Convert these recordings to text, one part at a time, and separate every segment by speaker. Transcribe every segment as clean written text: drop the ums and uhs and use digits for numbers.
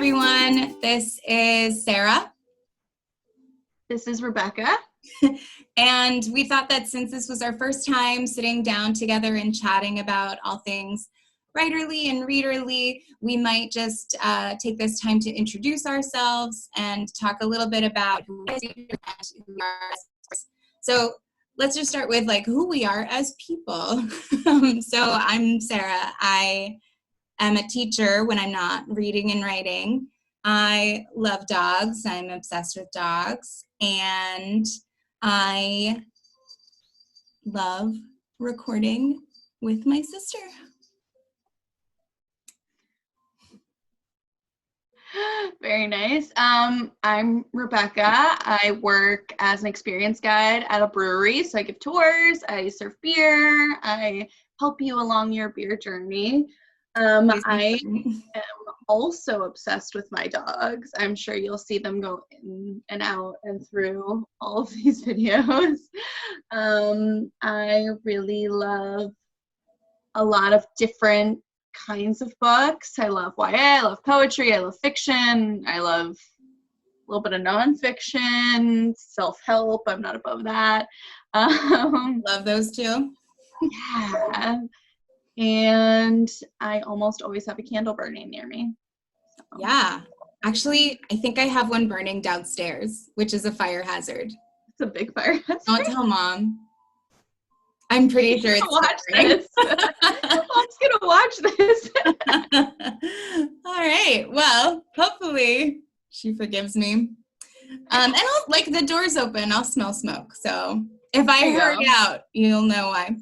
Speaker 1: everyone. This is Sarah.
Speaker 2: This is Rebecca.
Speaker 1: And we thought that since this was our first time sitting down together and chatting about all things writerly and readerly, we might just take this time to introduce ourselves and talk a little bit about who we are. So let's just start with who we are as people. So I'm Sarah. I am a teacher when I'm not reading and writing. I love dogs. I'm obsessed with dogs. And I love recording with my sister.
Speaker 2: Very nice. I'm Rebecca. I work as an experience guide at a brewery. So I give tours, I serve beer, I help you along your beer journey. I am also obsessed with my dogs. I'm sure you'll see them go in and out and through all of these videos. I really love a lot of different kinds of books. I love YA, I love poetry, I love fiction, I love a little bit of nonfiction, self-help. I'm not above that.
Speaker 1: Love those too.
Speaker 2: Yeah. And I almost always have a candle burning near me. So.
Speaker 1: Yeah. Actually, I think I have one burning downstairs, which is a fire hazard.
Speaker 2: It's a big fire hazard.
Speaker 1: Don't tell Mom. I'm pretty sure it's
Speaker 2: watch this. Mom's gonna watch this.
Speaker 1: All right. Well, hopefully she forgives me. And I'll, the door's open, I'll smell smoke. So if I hurry out, you'll know why.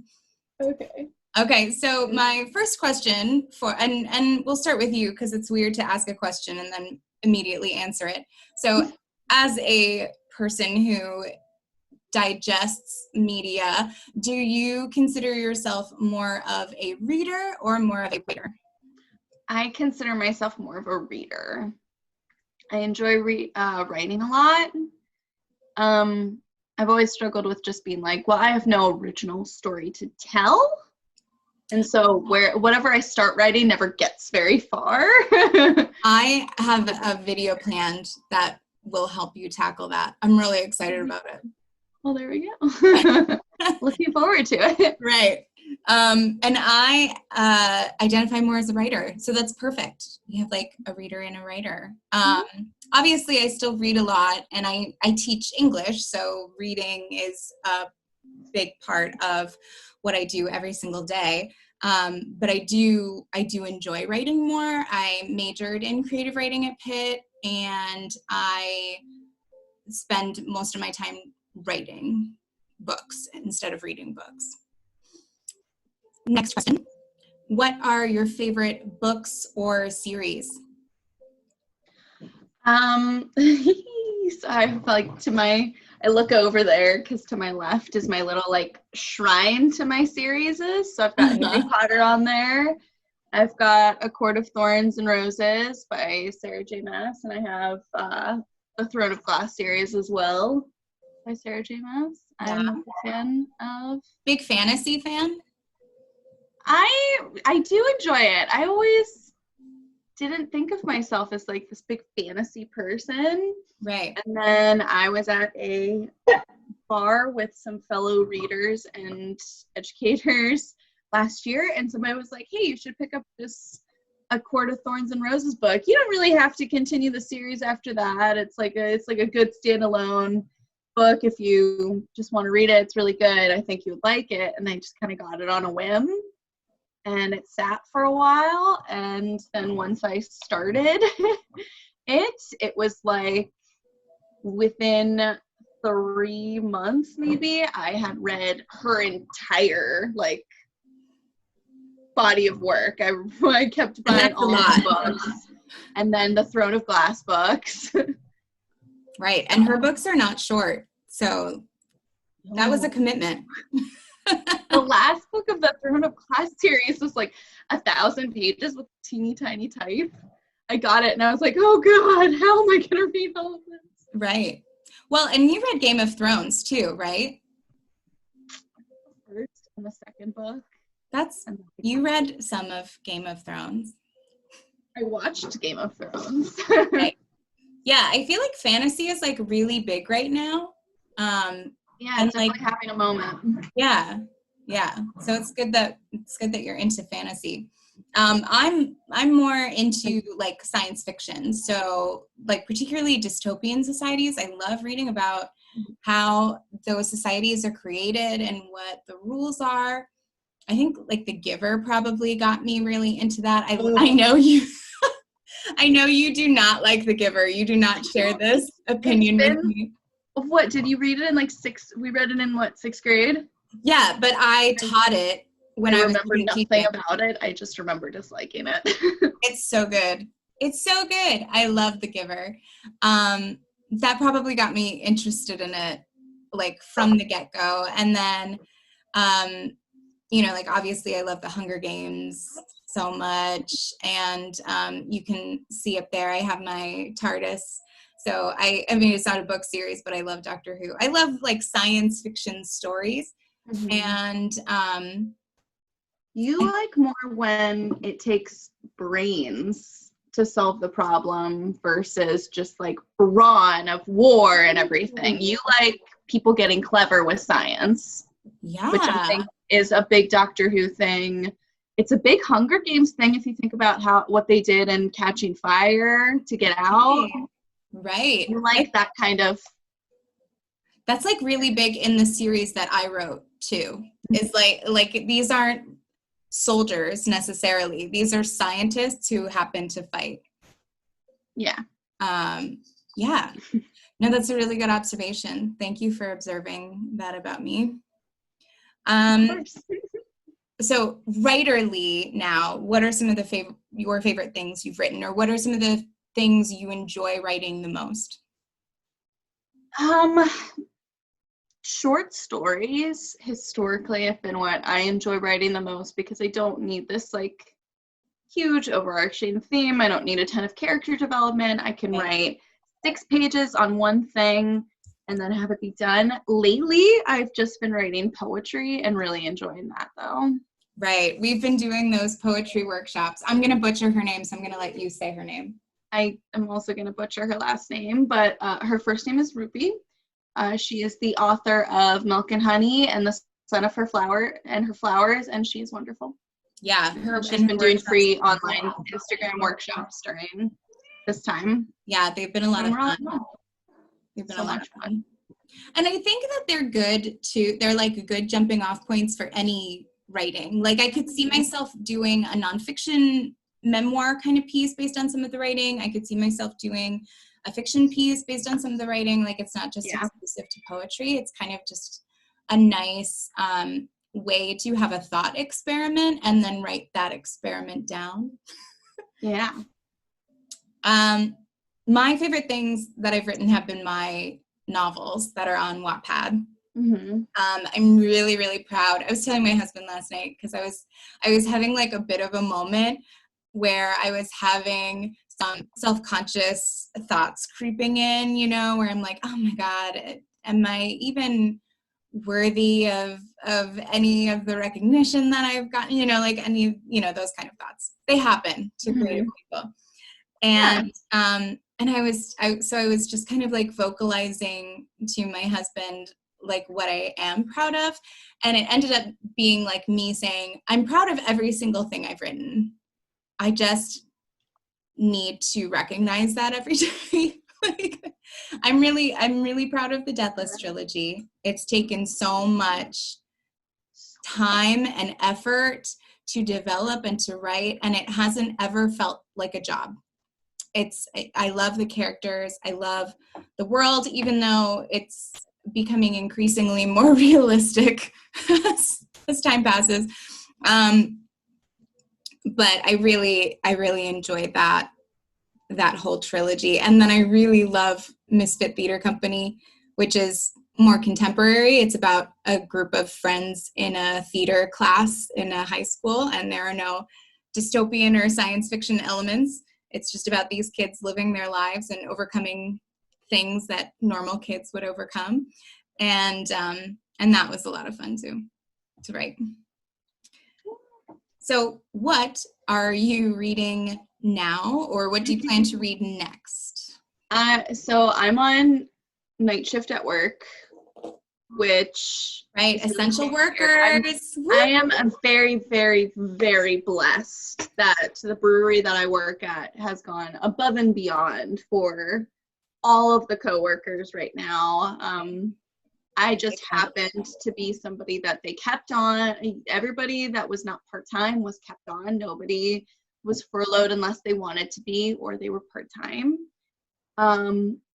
Speaker 1: Okay, so my first question and we'll start with you because it's weird to ask a question and then immediately answer it. So as a person who digests media, do you consider yourself more of a reader or more of a writer?
Speaker 2: I consider myself more of a reader. I enjoy writing a lot. I've always struggled with just being I have no original story to tell. And so whatever I start writing never gets very far.
Speaker 1: I have a video planned that will help you tackle that. I'm really excited about it.
Speaker 2: Well, there we go. Looking forward to it.
Speaker 1: Right. And I identify more as a writer. So that's perfect. We have a reader and a writer. Obviously, I still read a lot and I teach English. So reading is a big part of what I do every single day. But I do enjoy writing more. I majored in creative writing at Pitt, and I spend most of my time writing books instead of reading books. Next question. What are your favorite books or series?
Speaker 2: So I have I look over there because to my left is my little shrine to my series. So I've got Harry Potter on there. I've got A Court of Thorns and Roses by Sarah J. Maas, and I have the Throne of Glass series as well by Sarah J. Maas.
Speaker 1: Yeah.
Speaker 2: I'm a fan of.
Speaker 1: Big fantasy fan?
Speaker 2: I do enjoy it. I always didn't think of myself as this big fantasy person.
Speaker 1: Right.
Speaker 2: And then I was at a bar with some fellow readers and educators last year, and somebody was like, hey, you should pick up this A Court of Thorns and Roses book. You don't really have to continue the series after that. It's a good standalone book. If you just want to read it, it's really good. I think you would like it. And I just kind of got it on a whim. And it sat for a while, and then once I started it was within 3 months maybe, I had read her entire body of work. I kept buying all the books, and then the Throne of Glass books.
Speaker 1: Right, and her books are not short, so that was a commitment.
Speaker 2: The last book of the Throne of Glass series was 1,000 pages with teeny tiny type. I got it and I was like, oh God, how am I going to read all of this?
Speaker 1: Right. Well, and you read Game of Thrones too, right?
Speaker 2: First and the second book.
Speaker 1: You read some of Game of Thrones.
Speaker 2: I watched Game of Thrones.
Speaker 1: Right. Yeah, I feel like fantasy is like really big right now.
Speaker 2: Yeah,
Speaker 1: and
Speaker 2: it's definitely having a moment.
Speaker 1: yeah. So it's good that you're into fantasy. I'm more into like science fiction. So like particularly dystopian societies. I love reading about how those societies are created and what the rules are. I think like The Giver probably got me really into that. I know you I know you do not like The Giver. You do not share this opinion with me.
Speaker 2: What, did you read it in like we read it in what, 6th grade?
Speaker 1: Yeah, but I taught it when I was
Speaker 2: remember nothing
Speaker 1: teaching.
Speaker 2: about it. I just remember disliking it.
Speaker 1: It's so good. It's so good. I love The Giver. That probably got me interested in it, like from the get-go. And then, like obviously I love the Hunger Games so much. And you can see up there, I have my TARDIS. So I mean, it's not a book series, but I love Doctor Who. I love like science fiction stories. And
Speaker 2: you like more when it takes brains to solve the problem versus just like brawn of war and everything. You like people getting clever with science.
Speaker 1: Yeah.
Speaker 2: Which I think is a big Doctor Who thing. It's a big Hunger Games thing if you think about what they did in Catching Fire to get out.
Speaker 1: Right.
Speaker 2: You like that kind of.
Speaker 1: That's like really big in the series that I wrote too. Is like these aren't soldiers necessarily. These are scientists who happen to fight.
Speaker 2: Yeah.
Speaker 1: Yeah. No, that's a really good observation. Thank you for observing that about me.
Speaker 2: Of course.
Speaker 1: So writerly now, what are some of your favorite things you've written, or what are some of the things you enjoy writing the most?
Speaker 2: Short stories historically have been what I enjoy writing the most because I don't need this like huge overarching theme. I don't need a ton of character development. I can write 6 pages on one thing and then have it be done. Lately, I've just been writing poetry and really enjoying that though.
Speaker 1: Right. We've been doing those poetry workshops. I'm going to butcher her name, so I'm going to let you say her name.
Speaker 2: I am also going to butcher her last name, but her first name is Rupi. She is the author of Milk and Honey and the Son of Her Flower and Her Flowers, and she's wonderful.
Speaker 1: Yeah,
Speaker 2: she's been doing free online Instagram workshops during this time.
Speaker 1: Yeah, they've been a lot of fun. They've been a lot of fun. And I think that they're good too. They're like good jumping off points for any writing. Like I could see myself doing a nonfiction memoir kind of piece based on some of the writing. I could see myself doing a fiction piece based on some of the writing. Like it's not just exclusive to poetry. It's kind of just a nice way to have a thought experiment and then write that experiment down.
Speaker 2: Yeah.
Speaker 1: My favorite things that I've written have been my novels that are on Wattpad. I'm really, really proud. I was telling my husband last night because I was having like a bit of a moment where I was having some self-conscious thoughts creeping in, where I'm like, oh my God, am I even worthy of any of the recognition that I've gotten, like any, those kind of thoughts. They happen to creative people. And I was just kind of like vocalizing to my husband like what I am proud of, and it ended up being like me saying, I'm proud of every single thing I've written. I just need to recognize that every day. Like, I'm really proud of the Deathless trilogy. It's taken so much time and effort to develop and to write, and it hasn't ever felt like a job. I love the characters. I love the world, even though it's becoming increasingly more realistic as time passes. But I really enjoyed that whole trilogy. And then I really love Misfit Theater Company, which is more contemporary. It's about a group of friends in a theater class in a high school, and there are no dystopian or science fiction elements. It's just about these kids living their lives and overcoming things that normal kids would overcome. And that was a lot of fun too, to write. So what are you reading now, or what do you plan to read next?
Speaker 2: So I'm on night shift at work, which
Speaker 1: right, essential
Speaker 2: really
Speaker 1: workers.
Speaker 2: I am very, very, very blessed that the brewery that I work at has gone above and beyond for all of the coworkers right now. I just happened to be somebody that they kept on. Everybody that was not part-time was kept on. Nobody was furloughed unless they wanted to be or they were part-time,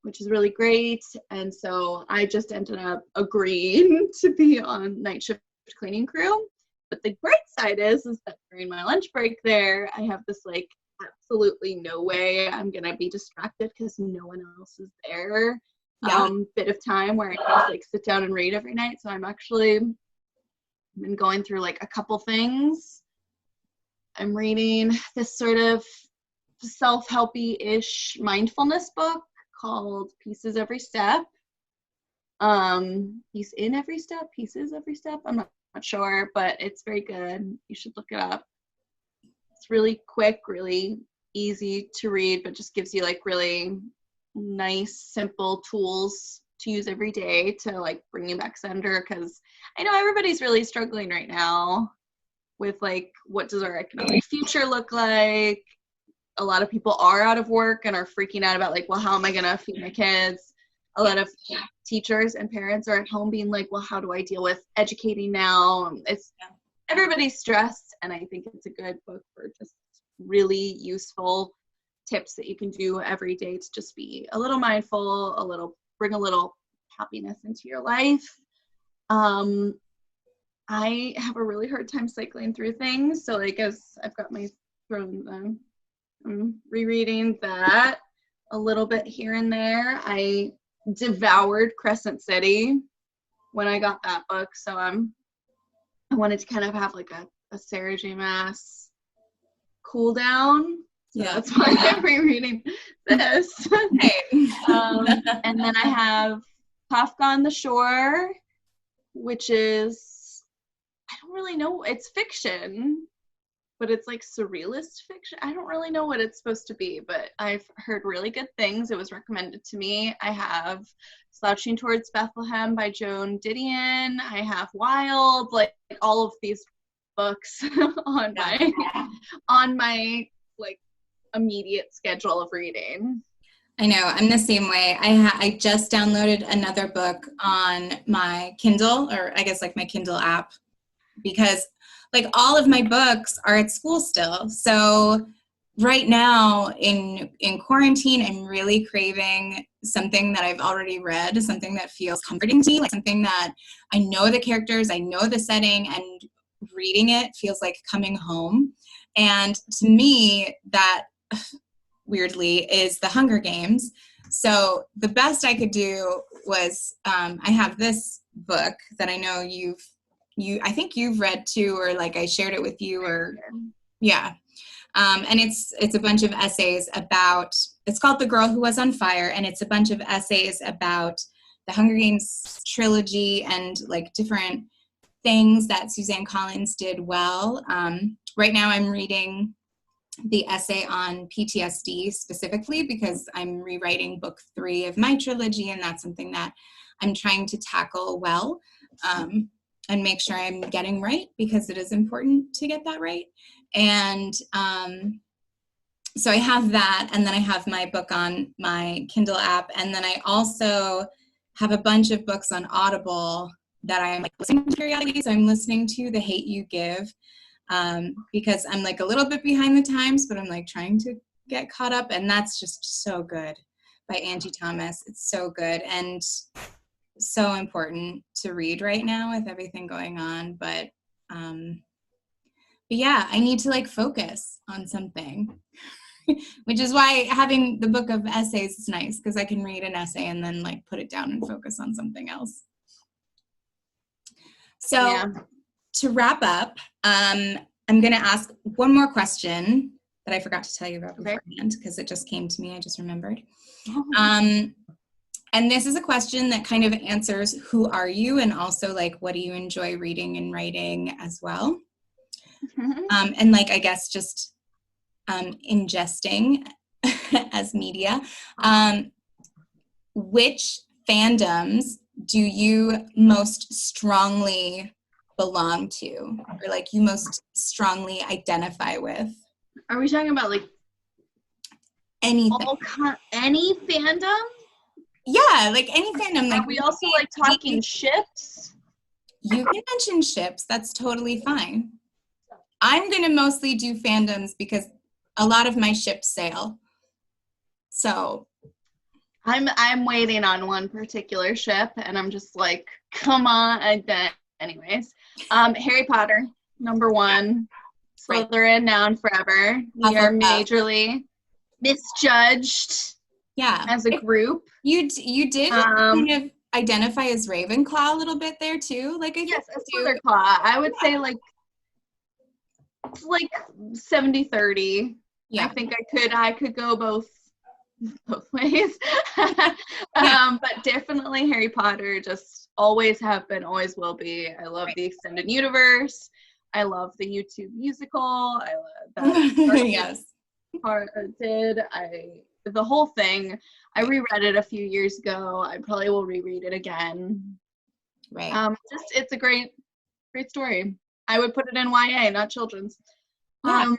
Speaker 2: which is really great. And so I just ended up agreeing to be on night shift cleaning crew. But the bright side is that during my lunch break there, I have this like absolutely no way I'm gonna be distracted because no one else is there. Bit of time where I can just like sit down and read every night. So I'm actually been going through like a couple things. I'm reading this sort of self-helpy-ish mindfulness book called Pieces Every Step. Piece in every step, pieces every step. I'm not sure, but it's very good. You should look it up. It's really quick, really easy to read, but just gives you like really nice, simple tools to use every day to like bring you back center, because I know everybody's really struggling right now with like, what does our economic future look like? A lot of people are out of work and are freaking out about like, well, how am I gonna feed my kids? A lot of teachers and parents are at home being like, well, how do I deal with educating now? It's everybody's stressed, and I think it's a good book for just really useful tips that you can do every day to just be a little mindful, bring a little happiness into your life. I have a really hard time cycling through things, so like as I've got my I'm rereading that a little bit here and there. I devoured Crescent City when I got that book, so I wanted to kind of have like a Sarah J. Maas cool down. So that's why I'm rereading this. And then I have Kafka on the Shore, which is, I don't really know, it's fiction, but it's like surrealist fiction. I don't really know what it's supposed to be, but I've heard really good things. It was recommended to me. I have Slouching Towards Bethlehem by Joan Didion. I have Wild, like all of these books on my like immediate schedule of reading.
Speaker 1: I know, I'm the same way. I just downloaded another book on my Kindle, or I guess like my Kindle app, because like all of my books are at school still. So right now in quarantine, I'm really craving something that I've already read, something that feels comforting to me, like something that I know the characters, I know the setting, and reading it feels like coming home. And to me, that weirdly is The Hunger Games. So the best I could do was, I have this book that I know I think you've read too, or like I shared it with you, or and it's a bunch of essays about, it's called The Girl Who Was on Fire, and it's a bunch of essays about the Hunger Games trilogy and like different things that Suzanne Collins did well. Right now I'm reading the essay on PTSD specifically because I'm rewriting book 3 of my trilogy, and that's something that I'm trying to tackle well, and make sure I'm getting right, because it is important to get that right. And so I have that, and then I have my book on my Kindle app, and then I also have a bunch of books on Audible that I'm like listening to periodically. So I'm listening to The Hate You Give, because I'm like a little bit behind the times, but I'm like trying to get caught up, and that's just so good, by Angie Thomas. It's so good and so important to read right now with everything going on. But yeah, I need to like focus on something, which is why having the book of essays is nice, because I can read an essay and then like put it down and focus on something else. So to wrap up, I'm going to ask one more question that I forgot to tell you about beforehand, because it just came to me. I just remembered. And this is a question that kind of answers who are you, and also like what do you enjoy reading and writing as well. And like, I guess just ingesting as media, which fandoms do you most strongly belong to, or like you most strongly identify with?
Speaker 2: Are we talking about like
Speaker 1: Anything?
Speaker 2: Any fandom?
Speaker 1: Yeah, like any fandom. Like,
Speaker 2: are we also like talking ships?
Speaker 1: You can mention ships. That's totally fine. I'm going to mostly do fandoms because a lot of my ships sail. So
Speaker 2: I'm waiting on one particular ship, and I'm just like, come on. Anyways, Harry Potter, number one. Slytherin now and forever. We are majorly misjudged.
Speaker 1: Yeah.
Speaker 2: As a group.
Speaker 1: You did kind of identify as Ravenclaw a little bit there too. Like I think
Speaker 2: yes, a Slytherclaw. I would say like 70-30. Yeah. I think I could go both ways. But definitely Harry Potter, just always have been, always will be. I love the extended universe. I love the YouTube musical. I love that. Yes. The whole thing. I reread it a few years ago. I probably will reread it again.
Speaker 1: Right.
Speaker 2: It's a great story. I would put it in YA, not children's.
Speaker 1: Yeah.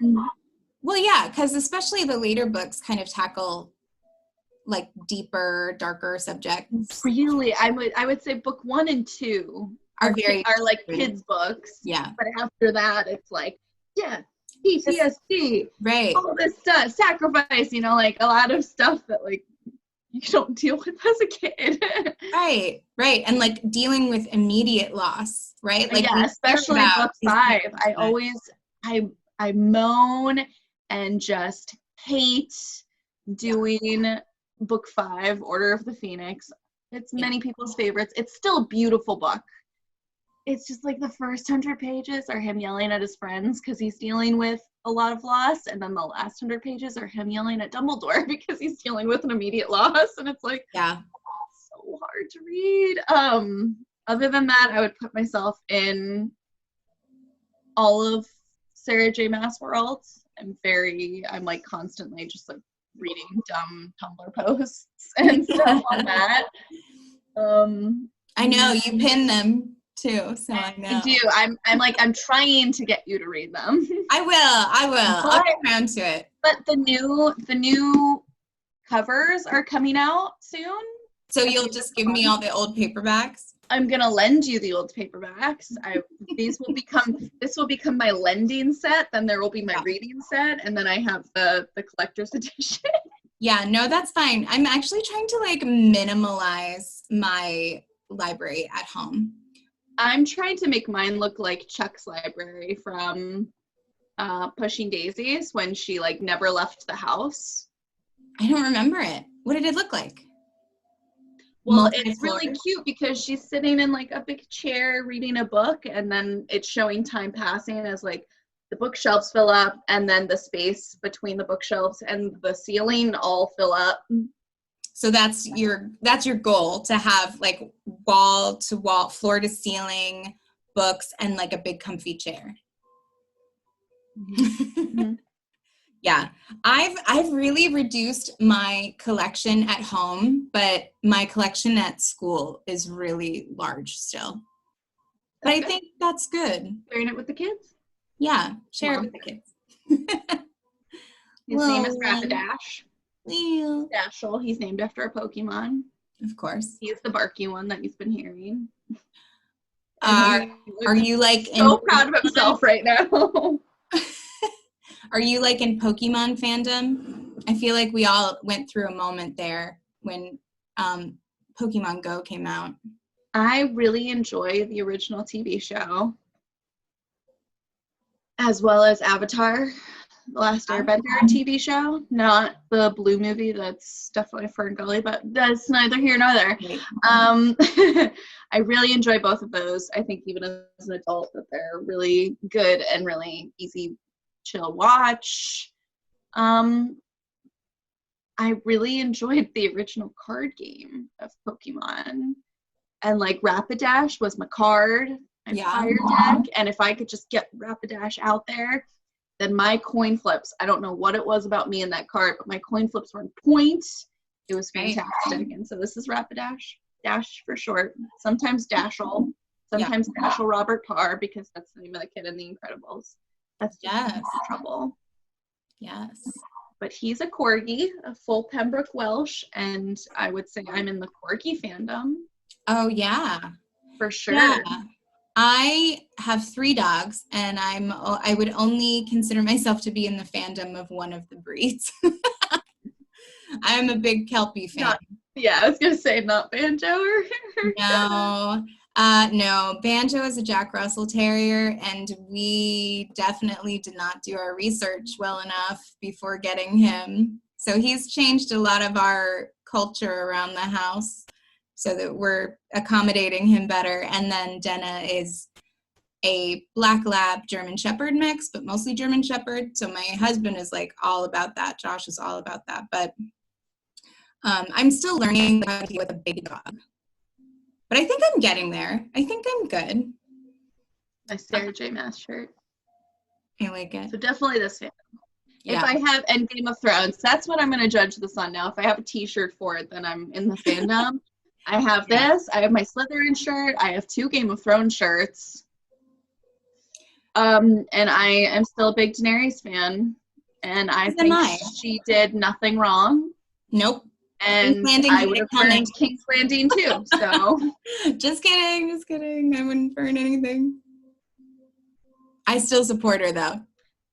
Speaker 1: Well, yeah, because especially the later books kind of tackle like deeper, darker subjects.
Speaker 2: Really, I would say book 1 and 2 are like kids' books.
Speaker 1: Yeah.
Speaker 2: But after that, it's like, yeah, PTSD,
Speaker 1: right?
Speaker 2: All this stuff, sacrifice, like a lot of stuff that like you don't deal with as a kid.
Speaker 1: Right, and like dealing with immediate loss, right? Like
Speaker 2: yeah, especially book 5. I moan and just hate doing book 5, Order of the Phoenix. It's many people's favorites. It's still a beautiful book. It's just like the first 100 pages are him yelling at his friends because he's dealing with a lot of loss, and then the last 100 pages are him yelling at Dumbledore because he's dealing with an immediate loss, and it's like, so hard to read. Other than that, I would put myself in all of Sarah J. Maas worlds. I'm like constantly just like reading dumb Tumblr posts and stuff on that.
Speaker 1: I know you pin them too, so I know.
Speaker 2: I do. I'm trying to get you to read them.
Speaker 1: I will. I'll get around to it.
Speaker 2: But the new covers are coming out soon.
Speaker 1: So you'll just give me all the old paperbacks?
Speaker 2: I'm gonna lend you the old paperbacks. This will become my lending set, then there will be my reading set, and then I have the collector's edition.
Speaker 1: Yeah, no, that's fine. I'm actually trying to like minimalize my library at home.
Speaker 2: I'm trying to make mine look like Chuck's library from Pushing Daisies when she like never left the house.
Speaker 1: I don't remember it. What did it look like?
Speaker 2: Well, it's really cute because she's sitting in like a big chair reading a book, and then it's showing time passing as like the bookshelves fill up, and then the space between the bookshelves and the ceiling all fill up.
Speaker 1: So that's your goal, to have like wall to wall, floor to ceiling books and like a big comfy chair. Mm-hmm. Yeah, I've really reduced my collection at home, but my collection at school is really large still. But I think that's good.
Speaker 2: Sharing it with the kids?
Speaker 1: Yeah, share it with the kids.
Speaker 2: His name is Rapidash. Dashel. He's named after a Pokemon.
Speaker 1: Of course.
Speaker 2: He's the barky one that you've been hearing.
Speaker 1: Are you like
Speaker 2: so proud of himself right now?
Speaker 1: Are you like in Pokemon fandom? I feel like we all went through a moment there when Pokemon Go came out.
Speaker 2: I really enjoy the original TV show, as well as Avatar, The Last Airbender TV show. Not the blue movie, that's definitely Fern Gully, but that's neither here nor there. I really enjoy both of those. I think even as an adult that they're really good and really easy chill watch. I really enjoyed the original card game of Pokemon, and like Rapidash was my card and fire deck, and if I could just get Rapidash out there, then my coin flips, I don't know what it was about me in that card, but my coin flips were in point. It was fantastic. And so this is Rapidash, Dash for short. Sometimes Dashel, sometimes Dashel Robert Carr, because that's the name of the kid in The Incredibles. That's just trouble.
Speaker 1: Yes.
Speaker 2: But he's a corgi, a full Pembroke Welsh, and I would say I'm in the corgi fandom.
Speaker 1: Oh, yeah.
Speaker 2: For sure.
Speaker 1: Yeah. I have 3 dogs, and I would only consider myself to be in the fandom of one of the breeds. I'm a big Kelpie fan.
Speaker 2: I was going to say not Banjo.
Speaker 1: No. No, Banjo is a Jack Russell Terrier, and we definitely did not do our research well enough before getting him. So he's changed a lot of our culture around the house so that we're accommodating him better. And then Denna is a Black Lab German Shepherd mix, but mostly German Shepherd. So my husband is like all about that. Josh is all about that. But I'm still learning how to deal with a big dog. But I think I'm getting there. I think I'm good.
Speaker 2: My Sarah J. Maas shirt.
Speaker 1: I like it.
Speaker 2: So definitely this fandom.
Speaker 1: Yeah.
Speaker 2: If I have and Game of Thrones, that's what I'm going to judge this on now. If I have a t-shirt for it, then I'm in the fandom. I have this. I have my Slytherin shirt. I have 2 Game of Thrones shirts. And I am still a big Daenerys fan. And I think she did nothing wrong.
Speaker 1: Nope.
Speaker 2: And I would have burned King's Landing too. So
Speaker 1: just kidding. I wouldn't burn anything. I still support her though.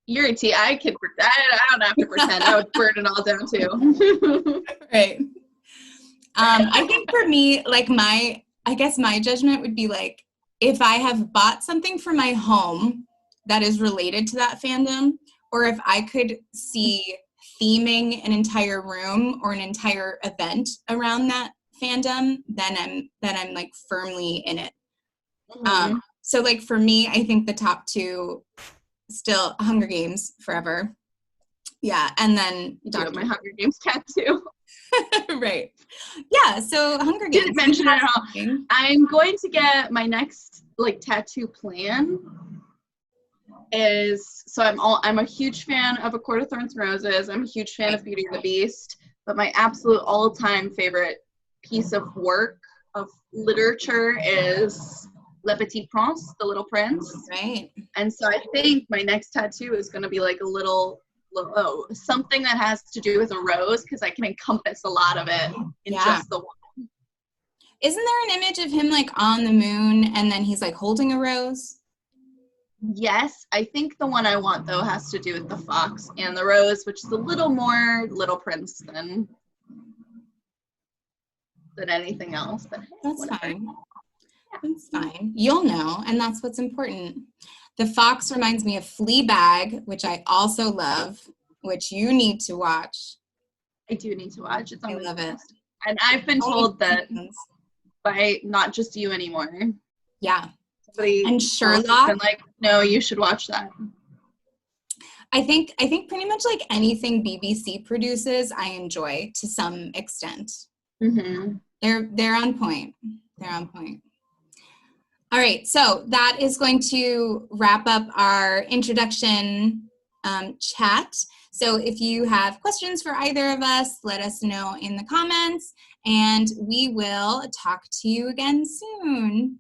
Speaker 2: You're a T. I don't have to pretend. I would burn it all down too.
Speaker 1: Right. I think for me, like I guess my judgment would be like, if I have bought something for my home that is related to that fandom, or if I could see theming an entire room or an entire Event around that fandom, then I'm like firmly in it.
Speaker 2: Mm-hmm.
Speaker 1: So like for me, I think the top 2 still Hunger Games forever. Yeah, and then
Speaker 2: my Hunger Games tattoo.
Speaker 1: Right. Yeah, so Hunger Games.
Speaker 2: Didn't mention it at all. I'm going to get my next like tattoo plan. I'm a huge fan of A Court of Thorns and Roses. I'm a huge fan of Beauty and the Beast. But my absolute all-time favorite piece of work of literature is Le Petit Prince, The Little Prince.
Speaker 1: Right.
Speaker 2: And so I think my next tattoo is going to be like a little something that has to do with a rose, because I can encompass a lot of it in just the one.
Speaker 1: Isn't there an image of him like on the moon and then he's like holding a rose?
Speaker 2: Yes, I think the one I want though has to do with the fox and the rose, which is a little more Little Prince than anything else. But hey,
Speaker 1: that's
Speaker 2: whatever.
Speaker 1: fine. That's fine. You'll know, and that's what's important. The fox reminds me of Fleabag, which I also love, which you need to watch.
Speaker 2: I do need to watch. It's on
Speaker 1: I love it.
Speaker 2: And I've been told that by not just you anymore.
Speaker 1: Yeah.
Speaker 2: Somebody
Speaker 1: and Sherlock.
Speaker 2: Been like, no, you should watch that.
Speaker 1: I think pretty much like anything BBC produces, I enjoy to some extent.
Speaker 2: Mm-hmm.
Speaker 1: They're on point. They're on point. All right, so that is going to wrap up our introduction chat. So if you have questions for either of us, let us know in the comments, and we will talk to you again soon.